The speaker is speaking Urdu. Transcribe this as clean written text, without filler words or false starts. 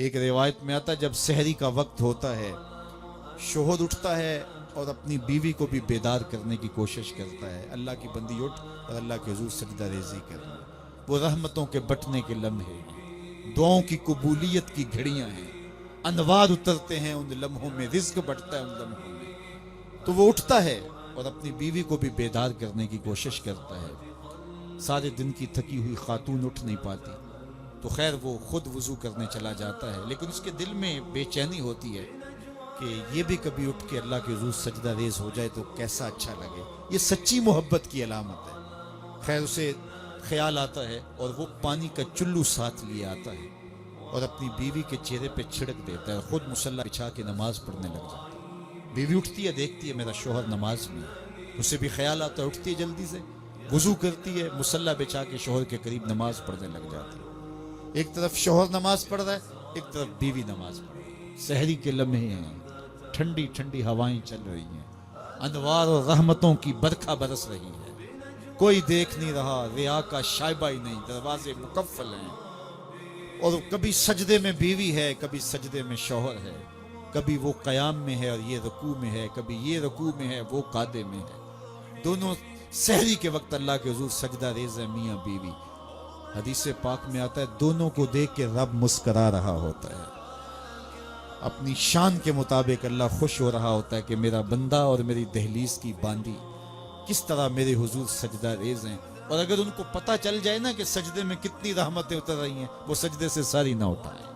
ایک روایت میں آتا ہے جب سحری کا وقت ہوتا ہے شوہر اٹھتا ہے اور اپنی بیوی کو بھی بیدار کرنے کی کوشش کرتا ہے، اللہ کی بندی اٹھ اور اللہ کے حضور سجدہ ریزی کرنا۔ وہ رحمتوں کے بٹنے کے لمحے ہیں، دعاؤں کی قبولیت کی گھڑیاں ہیں، انوار اترتے ہیں ان لمحوں میں، رزق بڑھتا ہے ان لمحوں میں۔ تو وہ اٹھتا ہے اور اپنی بیوی کو بھی بیدار کرنے کی کوشش کرتا ہے۔ سارے دن کی تھکی ہوئی خاتون اٹھ نہیں پاتی تو خیر وہ خود وضو کرنے چلا جاتا ہے، لیکن اس کے دل میں بے چینی ہوتی ہے کہ یہ بھی کبھی اٹھ کے اللہ کے حضور سجدہ ریز ہو جائے تو کیسا اچھا لگے۔ یہ سچی محبت کی علامت ہے۔ خیر اسے خیال آتا ہے اور وہ پانی کا چلو ساتھ لیے آتا ہے اور اپنی بیوی کے چہرے پہ چھڑک دیتا ہے اور خود مصلی بچھا کے نماز پڑھنے لگ جاتا ہے۔ بیوی اٹھتی ہے، دیکھتی ہے میرا شوہر نماز میں ہے، اسے بھی خیال آتا ہے، اٹھتی ہے جلدی سے، وضو کرتی ہے، مصلی بچھا کے شوہر کے قریب نماز پڑھنے لگ جاتی ہے۔ ایک طرف شوہر نماز پڑھ رہا ہے، ایک طرف بیوی نماز پڑھ رہی ہے۔ سحری کے لمحے ہیں، ٹھنڈی ٹھنڈی ہوائیں چل رہی ہیں، انوار اور رحمتوں کی برکھا برس رہی ہے، کوئی دیکھ نہیں رہا، ریا کا شائبہ ہی نہیں، دروازے مقفل ہیں، اور کبھی سجدے میں بیوی ہے، کبھی سجدے میں شوہر ہے، کبھی وہ قیام میں ہے اور یہ رکوع میں ہے، کبھی یہ رکوع میں ہے وہ قعدے میں ہے۔ دونوں سحری کے وقت اللہ کے حضور سجدہ ریز ہے، میاں بیوی۔ حدیث پاک میں آتا ہے دونوں کو دیکھ کے رب مسکرا رہا ہوتا ہے، اپنی شان کے مطابق اللہ خوش ہو رہا ہوتا ہے کہ میرا بندہ اور میری دہلیز کی باندی کس طرح میرے حضور سجدہ ریز ہیں۔ اور اگر ان کو پتہ چل جائے نا کہ سجدے میں کتنی رحمتیں اتر رہی ہیں، وہ سجدے سے ساری نہ اٹھائیں۔